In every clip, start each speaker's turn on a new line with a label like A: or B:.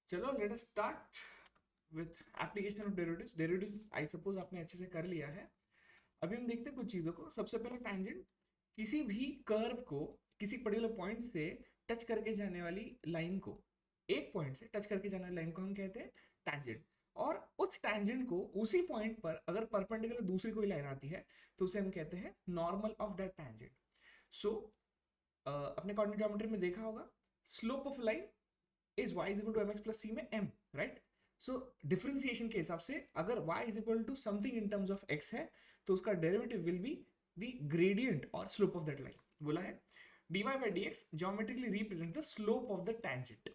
A: चलो let us start with application of derivatives. Derivatives I suppose आपने अच्छे से कर लिया है। अभी हम देखते हैं कुछ चीज़ों को। सबसे पहले टैंजेंट, किसी भी कर्व को किसी पर्टिकुलर पॉइंट से टच करके जाने वाली लाइन को, एक पॉइंट से टच करके जाने वाली लाइन को हम कहते हैं टैंजेंट। और उस टैंजेंट को उसी पॉइंट पर अगर परपेंडिकुलर दूसरी कोई लाइन आती है तो उसे हम कहते हैं normal of that tangent. So अपने कोऑर्डिनेट ज्योमेट्री में देखा होगा, slope of line is y is equal to mx plus c में m, राइट। सो डिफरेंशिएशन के हिसाब से अगर y is equal to something in terms of x है तो उसका derivative will be the gradient और स्लोप ऑफ दैट लाइन। बोला है dy by dx geometrically represent the slope of the tangent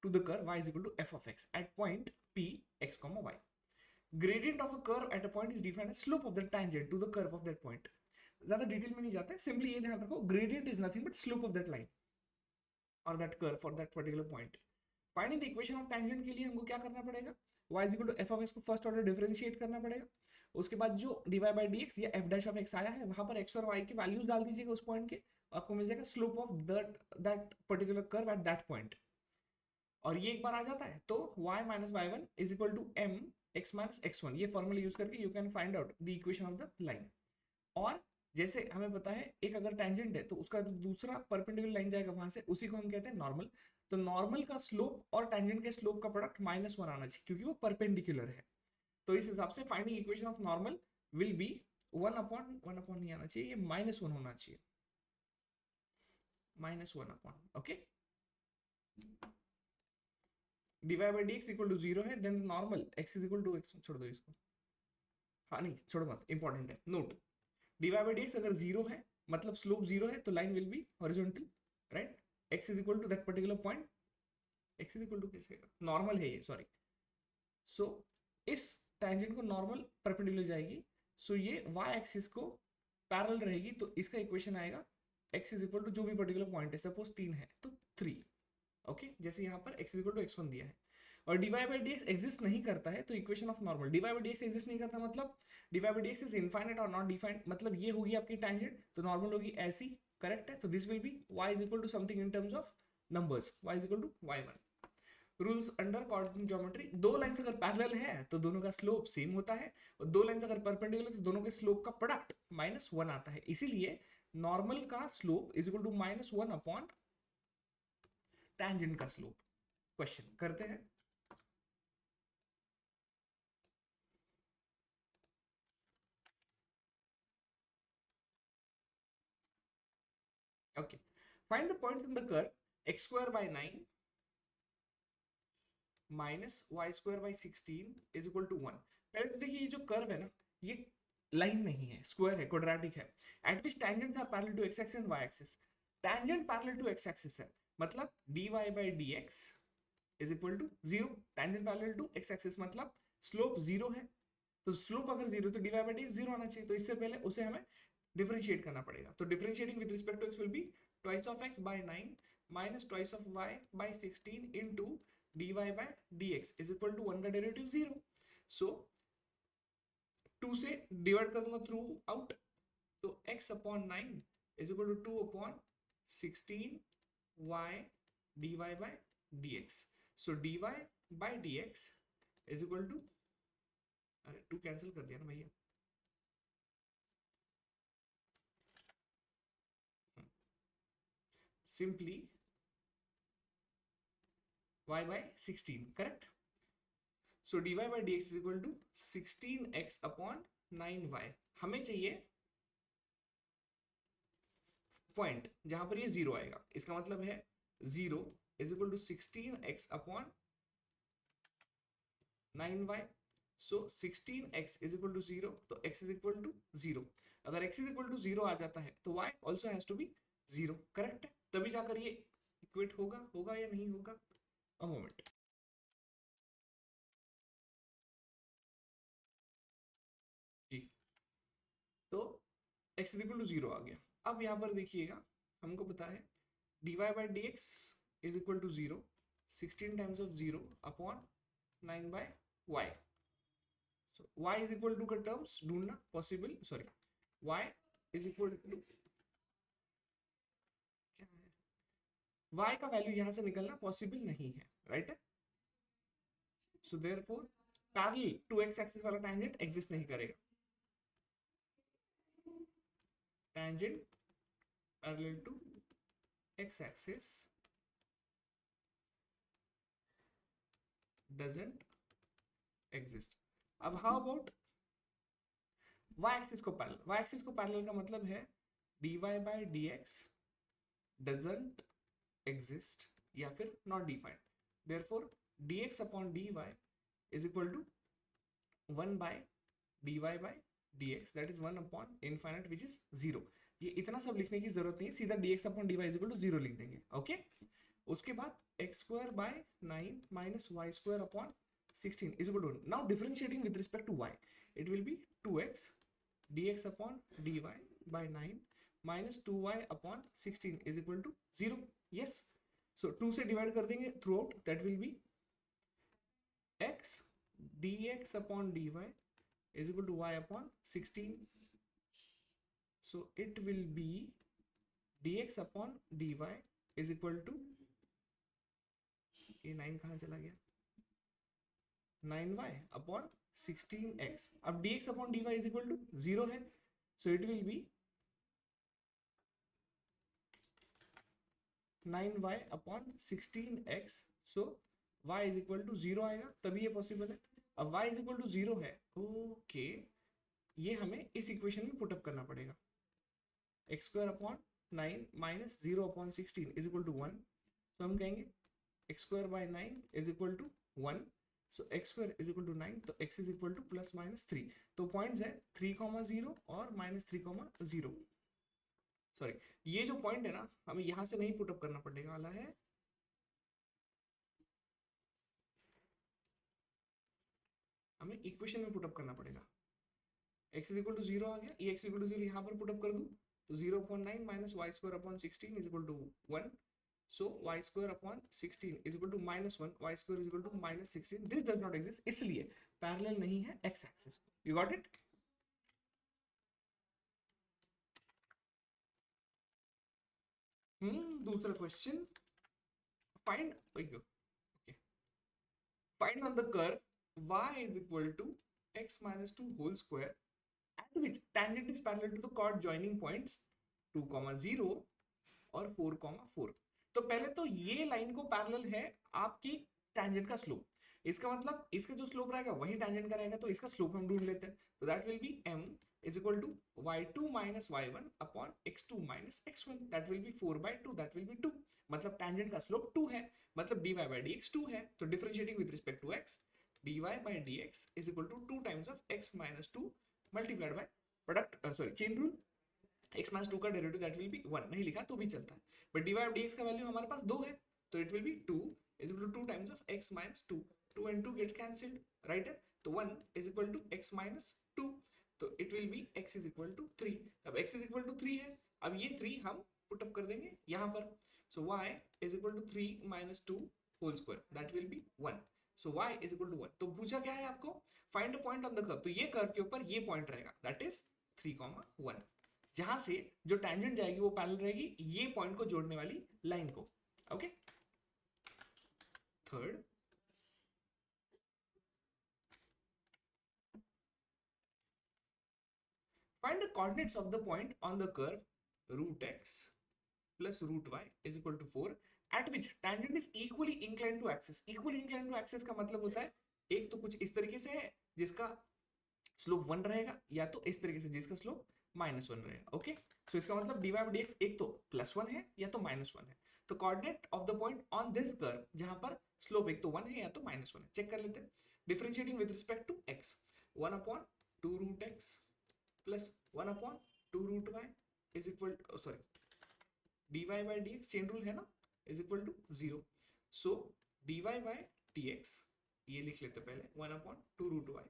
A: to the curve y is equal to f of x at point p x comma y. Gradient of a curve at a point is defined as slope of the tangent to the curve of that point. ज्यादा detail में नहीं जाते, simply ये ध्यान रखो, gradient is nothing but slope of that line or that curve for that particular point. Finding the equation of tangent के लिए हमको क्या करना पड़ेगा, y is equal to f of x को फर्स्ट ऑर्डर डिफरेंशिएट करना पड़ेगा। उसके बाद जो dy बाई डी एक्स या एफ डैश ऑफ एक्स आया है वहां पर x और y के वैल्यूज डाल दीजिएगा उस पॉइंट के, आपको मिल जाएगा slope of that particular curve at that point. और ये एक बार आ जाता है तो y minus y one is equal to m x minus x one, ये फॉर्मूला यूज करके you can find out the equation of the line. और जैसे हमें पता है एक अगर टेंजेंट है तो उसका दूसरा परपेंडिकुलर लाइन जाएगा वहां से, उसी को हम कहते हैं नॉर्मल। तो नॉर्मल का स्लोप और टेंजेंट के स्लोप का प्रोडक्ट माइनस वन आना चाहिए क्योंकि वो परपेंडिकुलर है। तो इस हिसाब से finding equation of normal will be one upon नहीं आना चाहिए, ये माइनस वन होना चाहिए, minus one upon. Okay, divide by d x equal to zero है, then normal x is equal to x, छोड़ दो इसको, हाँ नहीं छोड़ो मत, इंपॉर्टेंट है note. Divide by d x अगर जीरो है मतलब स्लोप जीरो है तो line will be horizontal, right. X is equal to that particular point, x is equal to कैसे, नॉर्मल है ये, सॉरी। सो इस टेंजेंट को नॉर्मल परपेंडिकुलर जाएगी, सो ये वाई एक्सिस को पैरेलल रहेगी, तो इसका इक्वेशन आएगा एक्स इज इक्वल टू जो भी पर्टिकुलर पॉइंट है, सपोज तीन है तो थ्री। ओके, जैसे यहाँ पर x is equal to x one दिया है और dy by d x exist नहीं करता है तो equation of normal, dy by d x exist नहीं करता मतलब dy by d x is infinite और नॉट डिफाइंड, मतलब ये होगी आपकी टेंजेंट, तो नॉर्मल होगी ऐसी, करेक्ट है। तो this will be y is equal to something in terms of numbers, y is equal to y1। Rules under coordinate geometry, दो लाइंस अगर पैरेलल है तो दोनों का स्लोप सेम होता है, और दो लाइंस अगर परपेंडिकुलर तो दोनों के स्लोप का प्रोडक्ट माइनस वन आता है, इसीलिए नॉर्मल का slope is equal to minus one upon tangent का स्लोप। क्वेश्चन करते हैं। Okay. Find the points in the curve x square by 9 minus y square by 16 is equal to 1। पहले तो देखिए ये जो कर्व है ना, ये लाइन नहीं है, स्क्वायर है, क्वाड्रेटिक है। At which tangents are parallel to x axis and y axis. Tangent parallel to x axis है मतलब dy by dx is equal to 0। Tangent parallel to x axis मतलब स्लोप 0 है, तो slope अगर 0 तो dy by dx 0 आना चाहिए, तो इससे पहले उसे हमें डिफरेंशिएट करना पड़ेगा। तो differentiating with respect to x will be twice of x by 9 minus twice of y by 16 into dy by dx is equal to 1 का डेरिवेटिव 0। सो 2 से डिवाइड कर दूंगा थ्रू आउट, तो x upon 9 is equal to 2 अपॉन 16 y dy by dx। So dy by dx is equal to, अरे 2 cancel कर दिया ना भैया, simply y by 16, correct. So dy by dx is equal to 16x upon 9y। हमें चाहिए point जहां पर ये जीरो आएगा, इसका मतलब है 0 is equal to 16x upon 9y। So 16x is equal to 0, तो x इज इक्वल टू 0। अगर x इज इक्वल टू 0 आ जाता है तो y also has to be 0, correct है, तभी जाकर ये इक्वेट होगा, होगा या नहीं होगा। अ मोमेंट, जी। तो x इज इक्वल टू 0 आ गया। अब यहाँ पर देखिएगा, हमको पता है dy by dx is equal to 0, 16 times of 0 upon 9 by y। So y is equal to का टर्म्स ढूंढना possible, sorry y is equal to क्या है, y का वैल्यू यहाँ से निकलना पॉसिबल नहीं है, राइट है। So therefore parallel to x axis वाला टैंजेंट एग्जिस्ट नहीं करेगा. Tangent parallel to x axis doesn't exist. अब हाउ अबाउट y एक्सिस को पैरेलल. y एक्सिस को पैरेलल का मतलब है dy by dx doesn't exist या फिर not defined. Therefore dx upon dy is equal to 1 by dy by dx, that is 1 upon infinite which is 0. ये इतना सब लिखने की जरूरत नहीं है, सीधा dx upon dy is equal to 0 लिख देंगे. ओके उसके बाद x square by 9 minus y square upon 16 is equal to 1. Now differentiating with respect to y, it will be 2x dx upon dy by 9 minus 2y upon 16 is equal to 0. Yes, so 2 से divide कर देंगे throughout, that will be x dx upon dy is equal to y upon 16. So it will be dx upon dy is equal to, ये 9 कहाँ चला गया, 9y upon 16x. अब dx upon dy is equal to 0 है, so it will be 9y upon 16x. so y is equal to 0 आएगा, तभी ये possible है. अब y is equal to 0 है, ओके ये हमें इस इक्वेशन में पुटअप करना पड़ेगा. x square upon 9 minus 0 upon 16 is equal to 1. so हम कहेंगे x square by 9 is equal to 1. so x square is equal to 9, तो x is equal to plus minus 3. तो पॉइंट्स है 3,0 और -3,0. सॉरी, ये जो पॉइंट है ना, हमें यहां से नहीं पुटअप करना पड़ेगा वाला है, हमें इक्वेशन में पुटअप करना पड़ेगा. x इज इक्वल टू 0 आ गया, ये x इक्वल टू 0 यहाँ पर पुटअप कर दूं तो 0.9 minus y square upon 16 is equal to 1. So y square upon 16 is equal to -1, y square is equal to -16. This does not exist, इसलिए parallel नहीं है x axis. You got it. दूसरा question, find okay find on the curve y is equal to x minus 2 whole square at which tangent is parallel to the chord joining points 2,0 और 4,4. तो पहले तो ये line को parallel है आपकी tangent का स्लोप. इसका मतलब इसका जो स्लोप रहेगा वही टैंजेंट का रहेगा, तो इसका स्लोप हम ढूंढ लेते हैं. तो that will B m is equal to y2 minus y1 upon x2 minus x1. that will be 4/2, that will be 2. मतलब टैंजेंट का स्लोप 2 है, मतलब dy by dx 2 है. तो differentiating with respect to x, dy by dx is equal to 2 times of x minus 2 multiplied by product sorry chain rule, x minus 2 का derivative that will B 1. नहीं लिखा तो भी चलता है, बट dy by dx का value हमारे पास 2 है, तो it will be 2 is equal to 2 times of x minus 2. 2 and 2 gets cancelled, right? तो 1 is equal to x minus 2, तो it will be x is equal to 3. अब x is equal to 3 है, अब ये 3 हम पुट अप कर देंगे यहाँ पर. so y is equal to 3 minus 2 whole square, that will be 1. so y is equal to 1. तो पूछा क्या है आपको, find a point on the curve. तो ये कर्व के ऊपर ये पॉइंट रहेगा, दैट इज 3,1. जहां से जो टैंजेंट जाएगी वो पैरेलल रहेगी ये पॉइंट को जोड़ने वाली लाइन को. Okay third, find the coordinates of the point on the curve root x plus root y is equal to 4 at which tangent is equally inclined to axis. equally inclined to axis का मतलब होता है एक तो कुछ इस तरीके से है जिसका स्लोप 1 रहेगा, या तो इस तरीके से जिसका स्लोप -1 रहेगा. ओके सो इसका मतलब dy by dx एक तो +1 है या तो -1 है. तो coordinate of the point on this curve जहां पर स्लोप एक तो 1 है या तो -1 है, चेक कर लेते हैं. Differentiating with respect to x, 1/2 root x plus 1/2 root y is equal to, sorry, dy by dx chain rule है ना, is equal to 0. so dy by dx ये लिख लेते पहले 1/2 root y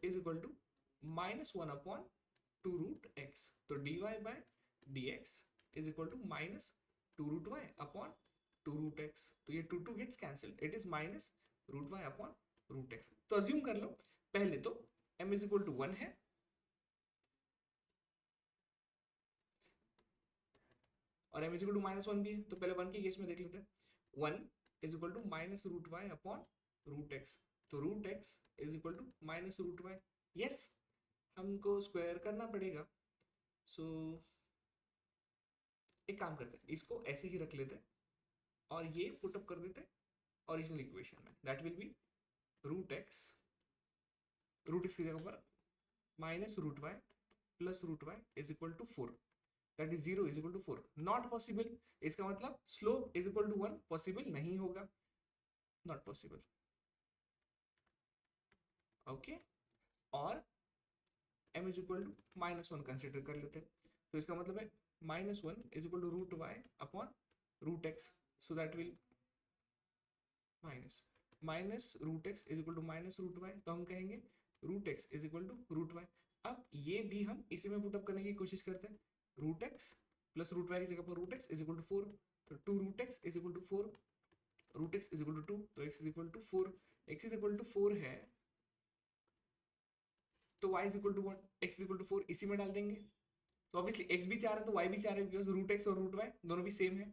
A: is equal to -1/2 root x. तो dy by dx is equal to -2 root y upon 2 root x. तो ये 2 gets cancelled, it is minus root y upon root x. तो assume कर लो पहले तो m is equal to 1 है और m is equal to -1 भी है, तो पहले 1 के केस में देख लेते हैं. 1 is equal to minus root y upon root x. तो root x is equal to minus root y. Yes, हमको स्क्वायर करना पड़ेगा। सो एक काम करते हैं, इसको ऐसे ही रख लेते हैं और ये पुट अप कर देते हैं ओरिजिनल इक्वेशन में। That will be root x की जगह पर minus root y plus root y is equal to 4, that is 0 is equal to 4। Not possible, इसका मतलब slope is equal to 1 possible नहीं होगा, नॉट पॉसिबल। ओके, और m इज इक्वल टू -1 कंसिडर कर लेते हैं। तो इसका मतलब है -1 is equal to root y upon root x. So that will minus root x is equal to minus root y, तो हम कहेंगे root x is equal to root y. अब ये भी हम इसी में पुटअप करने की कोशिश करते हैं। Root x plus root y की जगह पर root x is equal to 4, तो 2 root x is equal to 4, root x is equal to 2, तो x is equal to 4। X is equal to 4 है तो y is equal to 1, x is equal to 4 इसी में डाल देंगे। तो obviously x भी 4 है तो y भी 4 है, बिकॉज रूट एक्स और रूट वाई दोनों भी सेम है।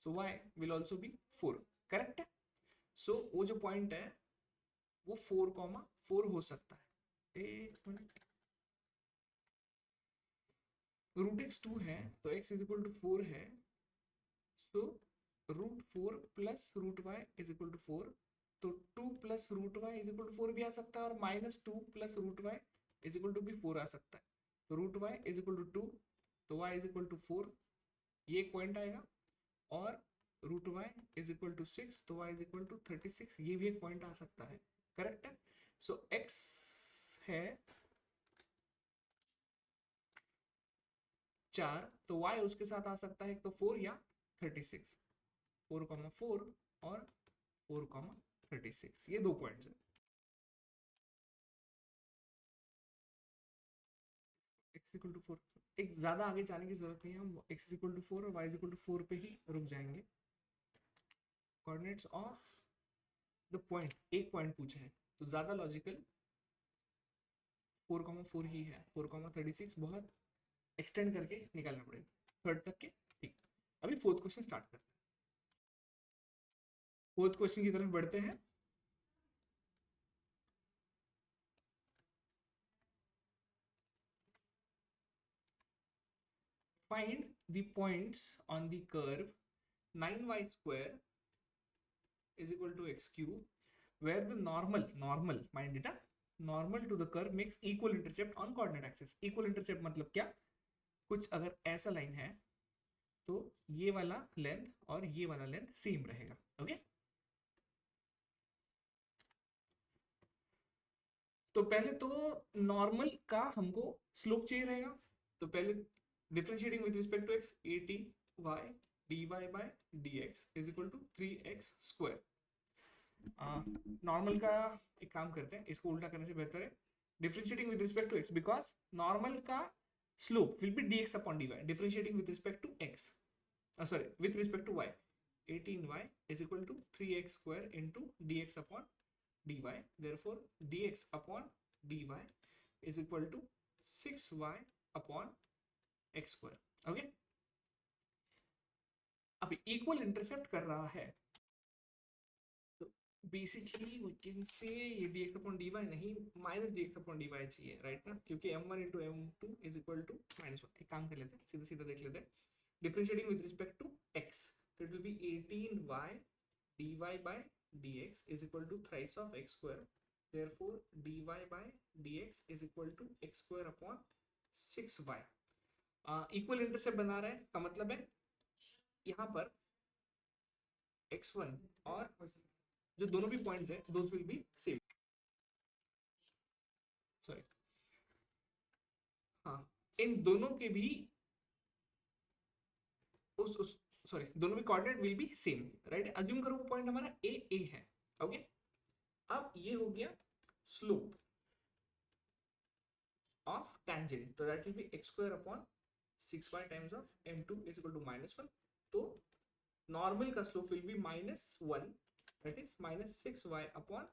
A: सो y will also be 4, correct है। सो वो जो पॉइंट है वो 4,4 हो सकता है। एक मिनट, रूट एक्स 2 है तो x इज इक्वल टू 4 है, so root 4 plus root y is equal to 4, तो 2 plus root y is equal to 4 भी आ सकता है, और -2 plus root y is equal to भी 4 आ सकता है। तो root y is equal to 2, तो y इज इक्वल टू 4, ये एक पॉइंट आएगा। और root y is equal to 6, तो y इज इक्वल टू 36, ये भी एक पॉइंट आ सकता है, करेक्ट है। सो x है 4, तो y उसके साथ आ सकता है तो 4 या 36, 4,4 और 4,36, ये दो पॉइंट्स है। x इक्वल टू 4, एक ज़्यादा आगे जाने की जरूरत नहीं है, हम x इक्वल टू 4 और y इक्वल टू 4 पे ही रुक जाएंगे। कोऑर्डिनेट्स ऑफ द पॉइंट, एक पॉइंट पूछा है तो ज़्यादा लॉजिकल 4,4 ही है। 4,36 बहुत एक्सटेंड करके निकालना पड़ेगा थर्ड तक के। ठीक, अभी फोर्थ क्वेश्चन स्टार्ट करते हैं। फोर्थ क्वेश्चन की तरफ बढ़ते हैं। Find the points on the curve 9y square is equal to x cube where the normal mind it, normal to the curve makes equal intercept on coordinate axis। equal intercept मतलब क्या, कुछ अगर ऐसा line है तो ये वाला length और ये वाला लेंथ सेम रहेगा। ओके, तो पहले तो नॉर्मल का हमको स्लोप चाहिए रहेगा, तो पहले differentiating with respect to x, 18y dy by dx is equal to 3x square. Normal का एक काम करते हैं, इसको उल्टा करने से बेहतर है differentiating with respect to x, because normal का slope will be dx upon dy, differentiating with respect to x, sorry with respect to y, 18y is equal to 3x square into dx upon dy, therefore dx upon dy is equal to 6y upon x square। Okay, अब equal intercept कर रहा है तो basically we can say ये dx upon dy नहीं, minus dx upon dy चाहिए, right ना, क्योंकि m1 into m2 is equal to -1। एक काम कर लेते हैं, सीधा सीधा देख लेते हैं, differentiating with respect to x, so it will be 18y dy by dx is equal to thrice of x square, therefore dy by dx is equal to x square upon 6y। Equal intercept बना रहे हैं का मतलब है यहाँ पर x1 और जो दोनों भी पॉइंट्स है those will be same, sorry हाँ, इन दोनों के भी उस सॉरी दोनों भी coordinate will be same, right. Assume करो वो पॉइंट हमारा ए है। ओके, अब ये हो गया स्लोप ऑफ tangent, तो that will B x square upon 6y times of m2 is equal to -1, तो नॉर्मल का slope will B -1, that is -6y upon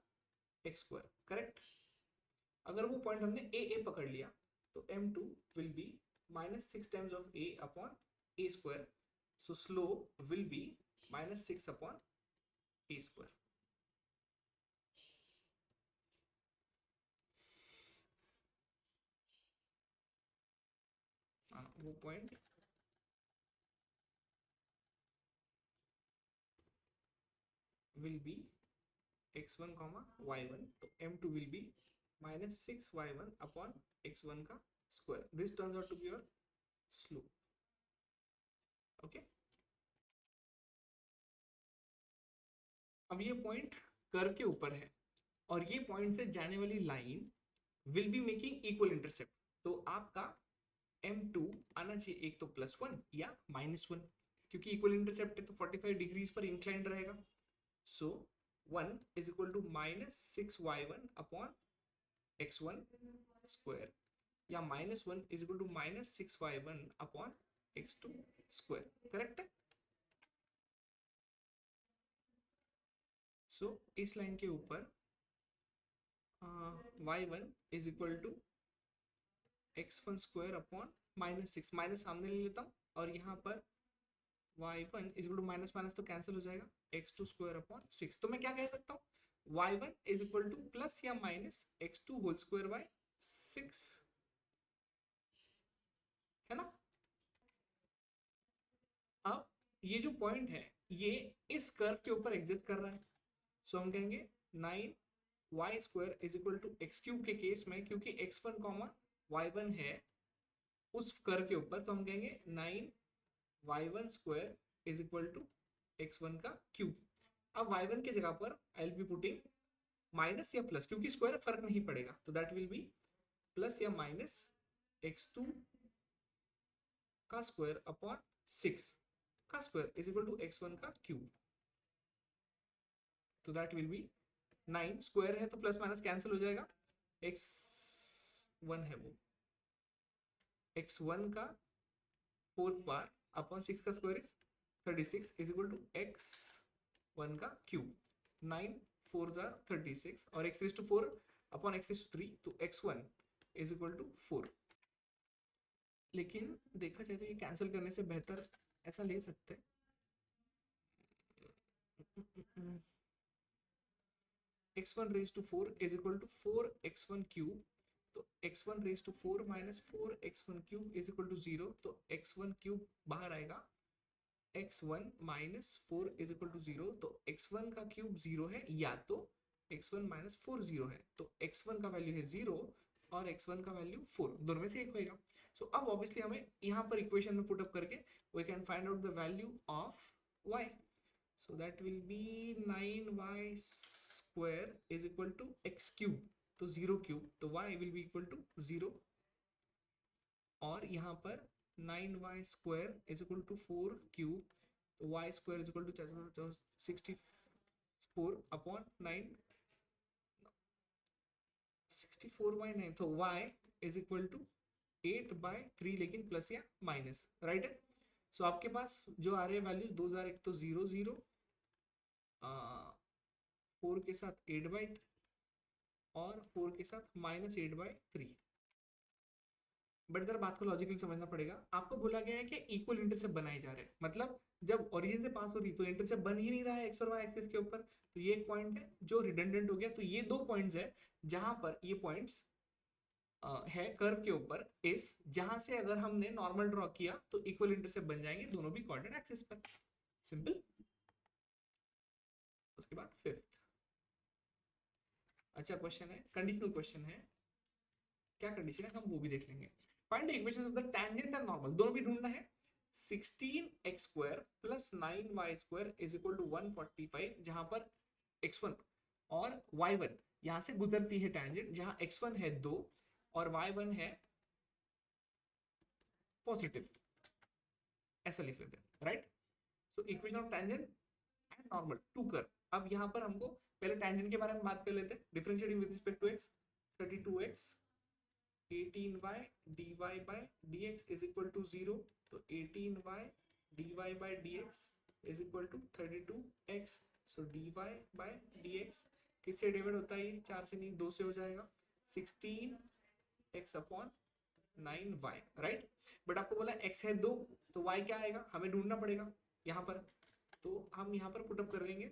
A: x square, correct. अगर वो पॉइंट हमने ए पकड़ लिया तो m2 will B -6 times of a upon a square, so slope will be -6 upon a square। वो point will be x1 comma y1, तो m2 will be -6y1 upon x1 का square. This turns out to be your slope. Okay, अब ये point curve के ऊपर है और ये पॉइंट से जाने वाली line will be making equal intercept. तो आपका m2 आना चाहिए एक तो +1 या -1, क्योंकि इक्वल इंटरसेप्ट है तो 45 डिग्रीज पर इंक्लाइंड रहेगा. So 1 is equal to -6y1 upon x1 square, या -1 is equal to -6y1 upon x2 square. Correct है. सो इस लाइन के ऊपर y1 is equal to x1 square upon -6, minus सामने ले लेता हूँ और यहाँ पर y1 is equal to minus minus तो कैंसिल हो जाएगा, x2 स्क्वायर अपॉन 6. तो मैं क्या कह सकता हूँ, y1 is equal to plus या minus x2 whole square by 6, है ना. अब ये जो पॉइंट है ये इस कर्व के ऊपर एग्जिस्ट कर रहा है. सो हम कहेंगे 9y square is equal to x cube के केस में, क्योंकि x1 कॉमा y1 है उस कर्व के ऊपर, तो हम कहेंगे 9y1 square is equal to x1 का क्यूब. अब y1 की जगह पर I will be putting minus या प्लस, क्योंकि स्क्वायर फर्क नहीं पड़ेगा, तो दैट विल बी प्लस या माइनस x2 का स्क्वायर अपॉन 6 का square is equal to x1 का क्यूब. तो दैट विल बी 9 स्क्वायर है तो प्लस माइनस कैंसिल हो जाएगा, x1 है वो, x1 का फोर्थ पार अपॉन 6 का square is 36 is equal to x1 का क्यूब. 9 4 जार 36 और x raise to 4 upon x raise to 3, तो x1 इज इक्वल टू 4. लेकिन देखा जाए तो ये कैंसिल करने से बेहतर ऐसा ले सकते हैं, x1 raise to 4 is equal to 4x1 cube. तो x1 raise to 4 minus 4x1 cube is equal to 0. तो x1 क्यूब बाहर आएगा, x1 minus 4 is equal to 0. तो x1 का क्यूब 0 है या तो x1 माइनस 4 0 है. तो x1 का वैल्यू है 0 और x1 का वैल्यू 4, दोनों में से एक होएगा. सो अब ऑब्वियसली हमें यहाँ पर इक्वेशन में पुटअप करके we can find out the value of y. So that will be 9y square is equal to x cube, तो 0 क्यूब, तो y will be equal to 0. और यहाँ पर 9y square is equal to 4 cube, तो y square is equal to 64 upon 9, 64/9, तो y is equal to 8/3, लेकिन plus या minus, right है. सो आपके पास जो आ रहे हैं वैल्यूज 2000, एक तो 0 0, 4 के साथ 8/3 और 4 के साथ -8/3. बट इधर बात को लॉजिकली समझना पड़ेगा. आपको बोला गया है कि इक्वल इंटरसेप्ट बनाए जा रहे हैं, मतलब जब ओरिजिन से पास हो रही तो इंटरसेप्ट बन ही नहीं रहा है एक्स और वाई एक्सिस के ऊपर. तो ये एक पॉइंट है जो रिडंडेंट हो गया. तो ये दो पॉइंट्स है जहां पर ये पॉइंट्स है कर्व के ऊपर इस, जहां से अगर हमने नॉर्मल ड्रॉ किया तो इक्वल इंटरसेप्ट बन जाएंगे दोनों भी कोऑर्डिनेट एक्सिस पर. सिंपल. उसके बाद फिफ्थ, अच्छा क्वेश्चन है, कंडीशनल क्वेश्चन है. क्या कंडीशन है हम वो भी देख लेंगे. Find the equations of the tangent and normal, दोनों भी ढूंढना है. 16x square plus 9y square is equal to 145, जहां पर x1 और y1 यहां से गुजरती है टैंजेंट, जहां x1 है 2 और y1 है पॉजिटिव, ऐसा लिख लेते हैं, right. So equation of tangent and normal to curve. अब यहां पर हमको पहले टैंजेंट के बारे में बात कर लेते हैं. Differentiating with respect to x, 32x 18y dy by dx is equal to 0. तो 18y dy by dx is equal to 32x. so dy by dx किससे डिवाइड होता है ये? 4 से नहीं, 2 से हो जाएगा. 16x upon 9y, right. But आपको बोला x है 2, तो y क्या आएगा हमें ढूंढना पड़ेगा यहाँ पर. तो हम यहाँ पर पुटअप कर लेंगे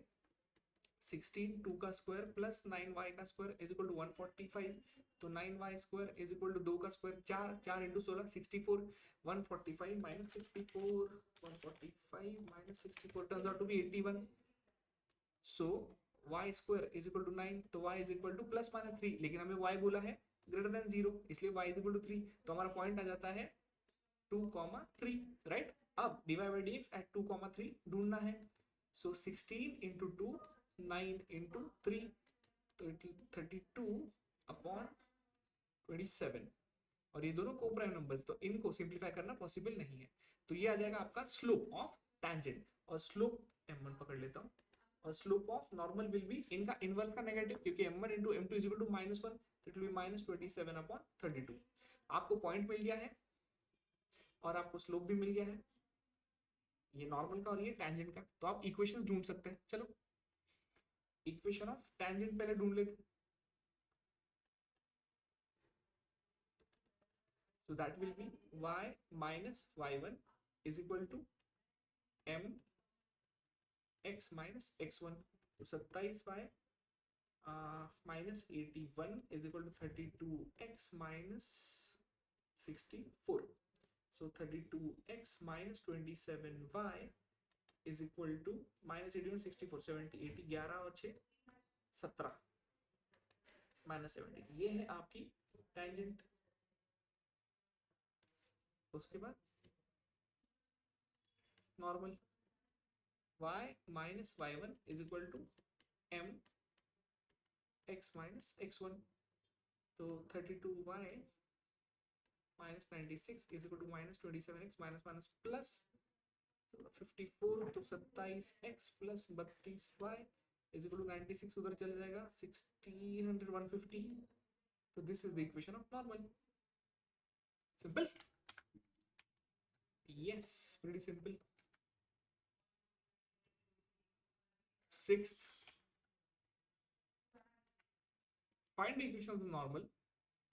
A: 16 2 का स्क्वायर प्लस 9y का स्क्वायर इज इक्वल टू 145, तो 9y square is equal to 2 का square 4, 4 into 16 64, 145 minus 64, 145 minus 64 turns out to be 81, so y square is equal to 9, तो y is equal to plus minus 3, लेकिन हमें y बोला है greater than 0, इसलिए y is equal to 3, तो हमारा point आ जाता है 2,3, राइट। अब dy by d x at 2,3 ढूंढना है, सो 16 इंटू 2 9 इंटू 3, तो 32 अपॉन 27, और ये दोनों को प्राइम नंबर्स, तो इनको सिंप्लीफाई करना पॉसिबल नहीं है, तो ये आ जाएगा आपका स्लोप ऑफ टैंजेंट, और स्लोप m1 पकड़ लेता हूँ, और slope of normal will be इनका इनवर्स का नेगेटिव, क्योंकि m1 into m2 is equal to -1, तो it will be minus 27 upon 32। आपको पॉइंट मिल गया है और आपको स्लोप भी मिल गया है, ये नॉर्मल का और ये टैंजेंट का, तो आप इक्वेशंस ढूंढ सकते हैं। चलो इक्वेशन ऑफ टैंजेंट पहले ढूंढ लेते, so that will be y minus y1 is equal to m x minus x1, तो 27y minus 81 is equal to 32x minus 64, so 32x minus 27y is equal to minus 81 64 70 80 11 और 6 17 minus 70, ये है आपकी tangent. उसके बाद normal y minus y1 is equal to m x minus x1, तो 32y minus 96 is equal to minus 27x minus minus plus 54, तो 27x plus 32y is equal to 96, उधर चले जाएगा 60 100 150, तो this is the equation of normal. Simple, yes, pretty simple। Sixth, find the equation of the normal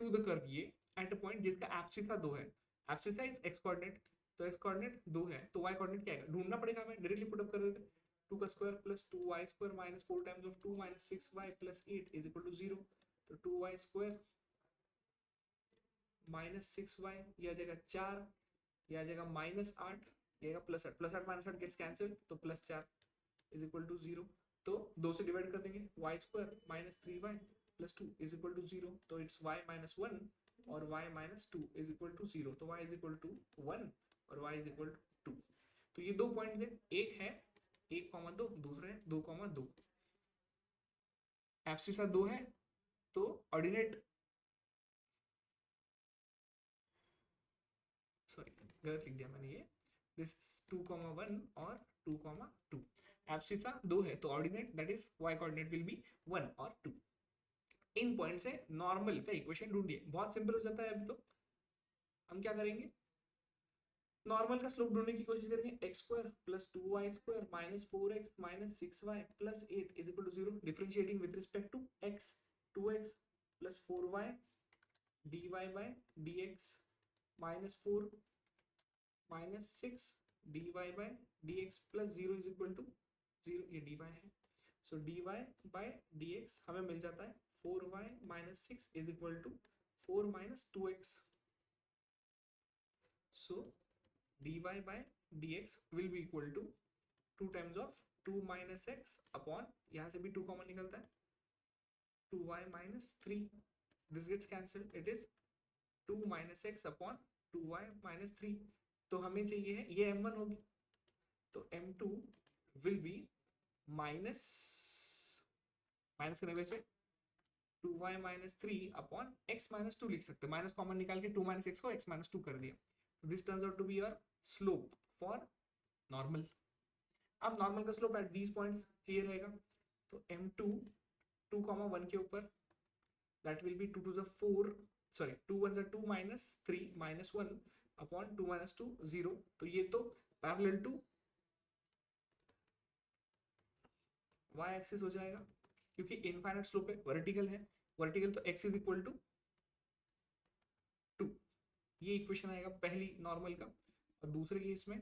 A: to the curve ये at a point जिसका abscissa 2 है, abscissa is x coordinate, तो x coordinate 2 है, तो y कोऑर्डिनेट क्या है ढूंढना पड़ेगा हमें, डायरेक्टली पुट अप कर देते, 2 का square plus 2y square minus 4 times of 2 minus 6y plus 8 is equal to 0, तो 2y स्क्वायर माइनस 6y, ये आ जाएगा 4, ये आ जाएगा माइनस 8, ये आएगा plus 8, plus 8 minus 8 gets cancel, तो प्लस 4 इज इक्वल टू 0, तो 2 से डिवाइड कर देंगे, y square minus 3y plus 2 is equal to 0, तो इट्स y माइनस 1 और y minus 2 is equal to 0, तो y इज इक्वल टू 1 और y इज इक्वल टू 2। तो ये दो पॉइंट है, एक है 1,2, दूसरा है 2,2, एब्सिसा 2 है, तो ऑर्डिनेट, सॉरी गलत लिख दिया मैंने, ये दिस 2,1 और 2,2, एब्सिसा 2 है, तो ordinate that is y coordinate will be 1 और 2। इन पॉइंट से नॉर्मल का इक्वेशन ढूंढिए, बहुत सिंपल हो जाता है। अभी तो हम क्या करेंगे, नॉर्मल का स्लोप ढूंढने की कोशिश करेंगे, x square plus 2y square minus 4x minus 6y plus 8 is equal to 0, differentiating with respect to x, 2x plus 4y dy by dx minus 4 minus 6 dy by dx plus 0 is equal to 0, ये dy है, सो dy by dx हमें मिल जाता है 4y minus 6 is equal to 4 minus 2x, so dy by dx will be equal to 2 times of 2 minus x upon, यहाँ से भी 2 common निकलता है, 2y minus 3, this gets cancelled, it is 2 minus x upon 2y minus 3, तो हमें चाहिए है ये m1 होगी, तो m2 will be माइनस करने वैसे 2y minus 3 upon x minus 2 लिख सकते हैं, माइनस कॉमन निकाल के 2 minus x को x minus 2 कर दिया, so this turns out to be your slope for normal। अब नॉर्मल का स्लोप एट दीज पॉइंट्स चाहिए रहेगा, तो m2 2,1 के ऊपर that will be 2 to the 4, sorry 2 1 2 minus 3 minus 1 upon 2 minus 2 0, तो ये तो पैरेलल टू y एक्सिस हो जाएगा, क्योंकि इनफाइनाइट स्लोप है, वर्टिकल है, वर्टिकल तो x इज इक्वल टू 2, ये इक्वेशन आएगा पहली नॉर्मल का। और दूसरे केस में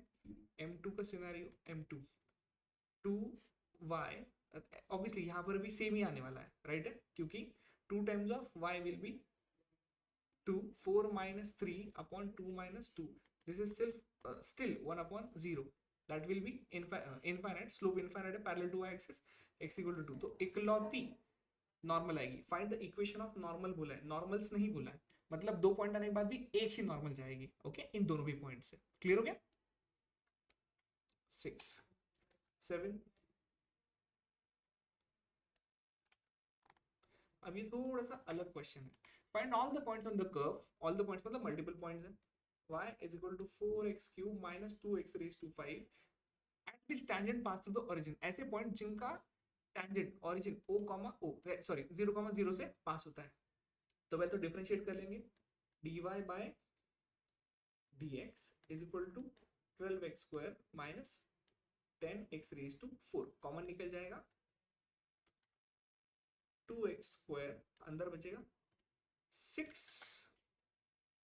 A: m2 का सिनेरियो, m2 2y ऑब्वियसली यहाँ पर भी सेम ही आने वाला है, राइट है, क्योंकि 2 times of y will be 2, 4 minus 3 upon 2 minus 2, this is still 1 upon 0, that will be infinite, slope infinite है, parallel to y axis, x equal to 2, तो इकलौती नॉर्मल आएगी। Find the equation of normal बोला है, normals नहीं बोला है, मतलब 2 पॉइंट आने के बाद भी एक ही नॉर्मल जाएगी, ओके, इन दोनों भी पॉइंट से। क्लियर हो गया? 6 7, अब ये थोड़ा सा अलग क्वेश्चन है। Find all the points on the curve, all the points मतलब मल्टीपल पॉइंट्स हैं, y is equal to 4x cube minus 2x raised to 5 at which tangent pass through the origin, ऐसे पॉइंट जिनका tangent origin o, o sorry 0, 0 से पास होता है। तो पहले तो डिफरेंशिएट कर लेंगे, dy by dx is equal to 12x square minus 10x raised to 4, common निकल जाएगा, 2x square अंदर बचेगा, 6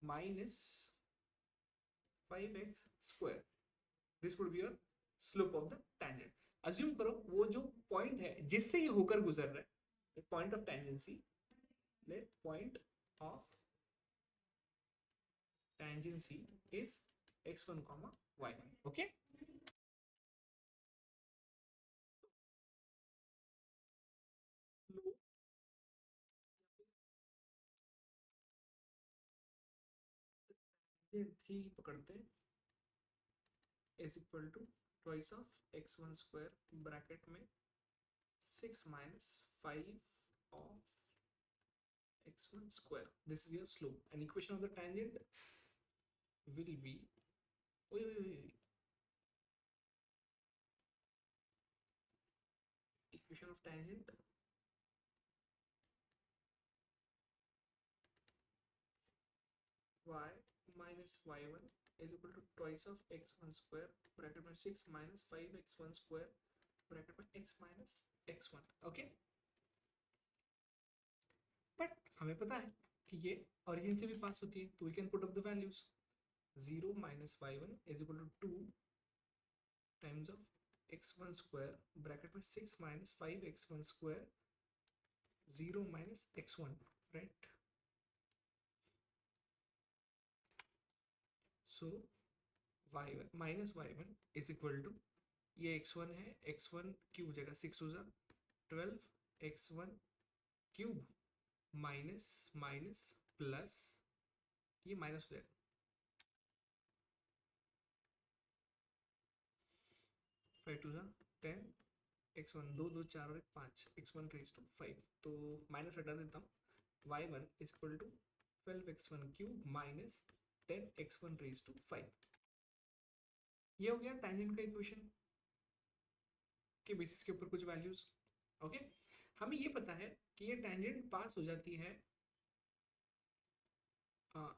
A: minus 5x square, this would be your slope of the tangent। Assume करो वो जो पॉइंट है जिससे ये होकर गुजर रहा है, point of tangency, let point of tangency is x1 comma y1, okay। थी पकड़ते हैं, is equal to twice of x1 square bracket में 6 minus 5 of x1 square, this is your slope, and equation of the tangent will be, equation of tangent y minus y1 is equal to twice of x1 square bracket में 6 minus 5x1 square bracket में x minus x1, okay. But हमें पता है कि ये origin से भी पास होती है, तो we can put up the values, 0 minus y1 is equal to 2 times of x1 square bracket में 6 minus 5x1 square 0 minus x1, right? So y1 minus y1 is equal to, ये x1 है, x1 cube हो जाएगा, 6 हो जा 12 x1 cube minus minus plus, ये minus हो जाएगा 5 टू जा 10, x1 2 2 4 और 5, x1 रेज टू 5, तो माइनस हटा देता हूँ, y1 is equal to 12x1 cube minus 10x1 raise to 5। ये हो गया टैंजेंट का इक्वेशन के बेसिस के ऊपर कुछ वैल्यूज, ओके। हमें ये पता है कि ये टैंजेंट पास हो जाती है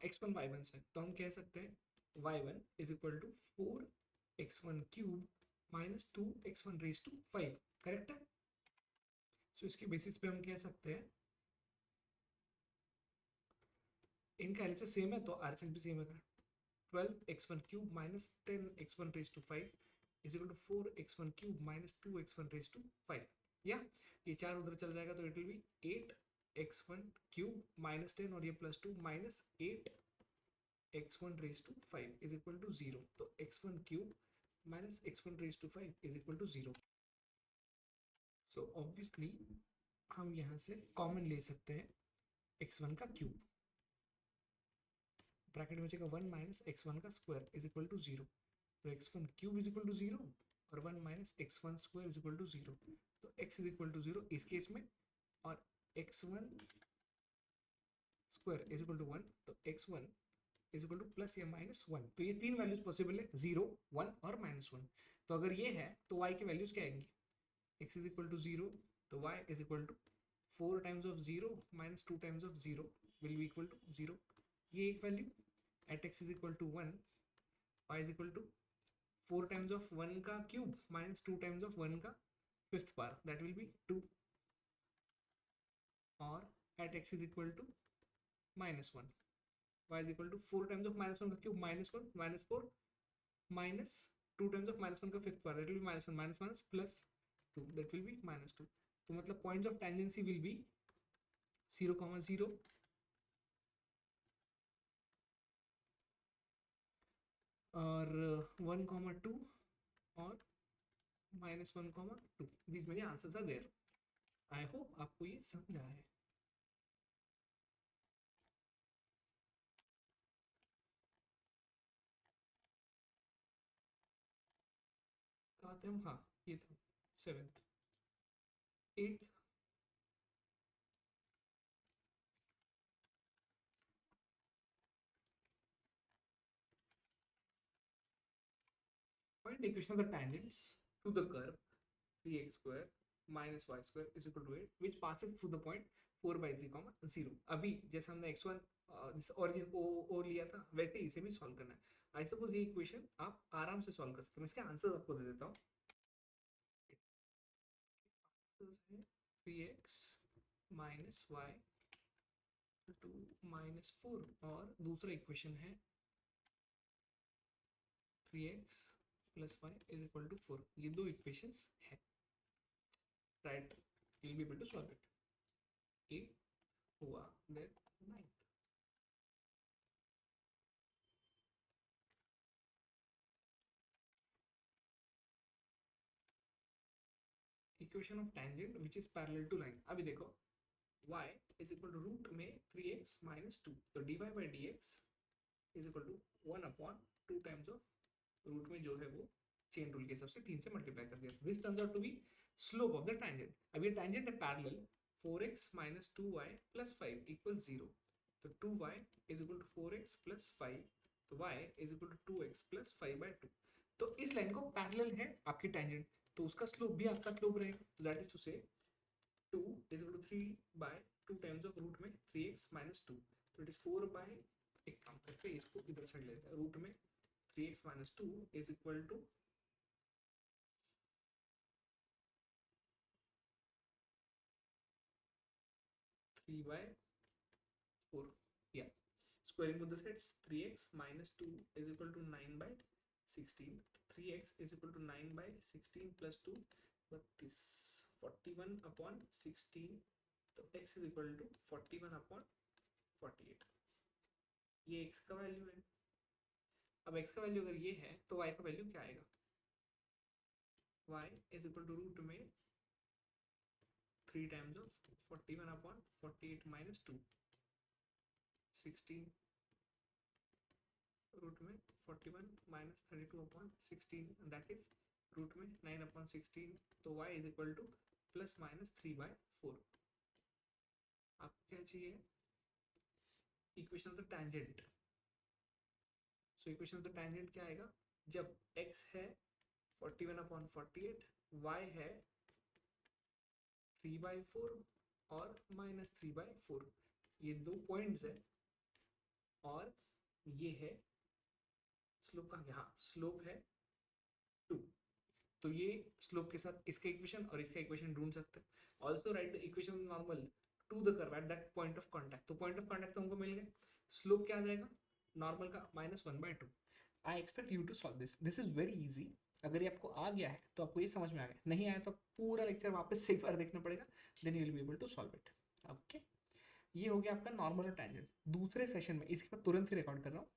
A: x1 y1 से, तो हम कह सकते हैं y1 is equal to 4x1 cube minus 2x1 raise to 5, correct है। सो इसके बेसिस पे हम कह सकते हैं, इनका एलएचएस सेम है तो आरएचएस भी सेम है, 12x1 cube minus 10x1 raise to 5 is equal to 4x1 cube minus 2x1 raise to 5, या ये 4 उधर चल जाएगा तो it will be 8x1 cube minus 10 और ये plus 2 minus 8x1 raise to 5 is equal to 0, तो x1 cube minus x1 raise to 5 is equal to 0। So obviously हम यहाँ से कॉमन ले सकते हैं x1 का क्यूब, ब्रैकेट में बचेगा 1 माइनस x1 का स्क्वायर इज इक्वल टू 0, तो x1 cube is equal to 0 और 1 minus x1 square is equal to 0, तो x इज इक्वल टू 0 इस केस में, और x1 square is equal to 1, तो x1 is equal to plus या minus 1, तो ये तीन वैल्यूज पॉसिबल है, 0 1 और माइनस 1। तो अगर ये है तो y की वैल्यूज क्या आएंगी, x इज इक्वल टू 0, तो y is equal to 4 times of 0 minus 2 times of 0 will be equal to 0, ये एक value. At x is equal to 1, y is equal to 4 times of 1 का cube minus 2 times of 1 का fifth power, that will be 2, और at x is equal to minus 1, y is equal to 4 times of minus 1 का cube minus 1 minus 4 minus 2 times of minus 1 का fifth power, that will be minus 1 minus minus plus, 2, that will be -2. तो मतलब points of tangency will be 0, 0 और 1, 2 और -1, 2. These many answers are there. I hope आपको ये समझ आया है. कहाँ थे हम? हाँ, ये था 7th. 8th, find equation of the tangents to the curve 3x square minus y square is equal to 8 which passes through the point 4 by 3 comma 0. अभी जैसे हमने x1 ओरिजिन ओ लिया था वैसे इसे भी सॉल्व करना है. आई सपोज ये इक्वेशन आप आराम से सॉल्व कर सकते हो. मैं इसके आंसर आपको दे देता हूँ. 3x माइनस वाई 2 माइनस 4 और दूसरा इक्वेशन है 3x plus y is equal to 4. ये दो इक्वेशंस है. Right, you will be able to solve it. ये हुआ then 9th. Equation of tangent which is parallel to line. अभी देखो y is equal to root में 3x minus 2, तो dy by d x is equal to 1 upon 2 times of root में जो है वो चेन रूल के हिसाब से 3 से मल्टीप्लाई कर दिया. This turns out to be slope of the tangent. अब ये टैंजेंट है parallel. 4x minus 2y plus 5 equal 0. तो 2y is equal to 4x plus 5, तो y is equal to 2x plus 5 by 2. तो इस लाइन को पैरेलल है आपकी टैंजेंट, तो उसका स्लोप भी आपका स्लोप रहेगा. तो दैट इज टू से 2 is equal to 3 by 2 times of root में 3x माइनस 2, तो इट इज 4 बाय, एक काम करते हैं इसको इधर साइड लेते हैं, रूट में 3x minus 2 is equal to 3 by 4. या squaring both the sides, 3x minus 2 is equal to 9 by 16. 3x is equal to 9 by 16 plus 2, but this 41 upon 16, तो x is equal to 41 upon 48. ये x का value है. अब x का value अगर ये है तो y का वैल्यू क्या आएगा? y is equal to root में 3 times of 41 upon 48 minus 2, 16 root में 41 minus 32 upon 16, that is root में 9 अपॉन 16. तो y is equal to plus minus 3 by 4. आपको क्या चाहिए? Equation of the tangent. So equation of the tangent क्या आएगा? जब x है 41 अपॉन 48, y है 3 बाय 4 और माइनस 3 बाय 4. ये दो पॉइंट्स है और ये है स्लोप का. यहाँ स्लोप है 2, तो ये स्लोप के साथ इसका इक्वेशन और इसका इक्वेशन ढूंढ सकते हैं. Also write the equation normal to the curve at that point of contact. तो पॉइंट ऑफ कॉन्टैक्ट तो हमको मिल गया. स्लोप क्या आ जाएगा नॉर्मल का? -1/2. I expect you to solve this. This is very easy. अगर ये आपको आ गया है तो आपको ये समझ में आ गया. नहीं आया तो पूरा लेक्चर वापस से एक बार देखना पड़ेगा. Then you will be able to solve it. Okay, ये हो गया आपका नॉर्मल और टैंजेंट. दूसरे सेशन में इसके बाद तुरंत ही रिकॉर्ड कर रहा हूँ,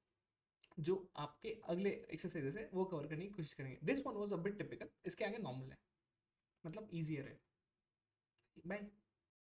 A: जो आपके अगले एक्सरसाइजेस है वो कवर करने की कोशिश करेंगे. This one was a bit typical. इसके आगे नॉर्मल है, मतलब ईजियर है. बाय.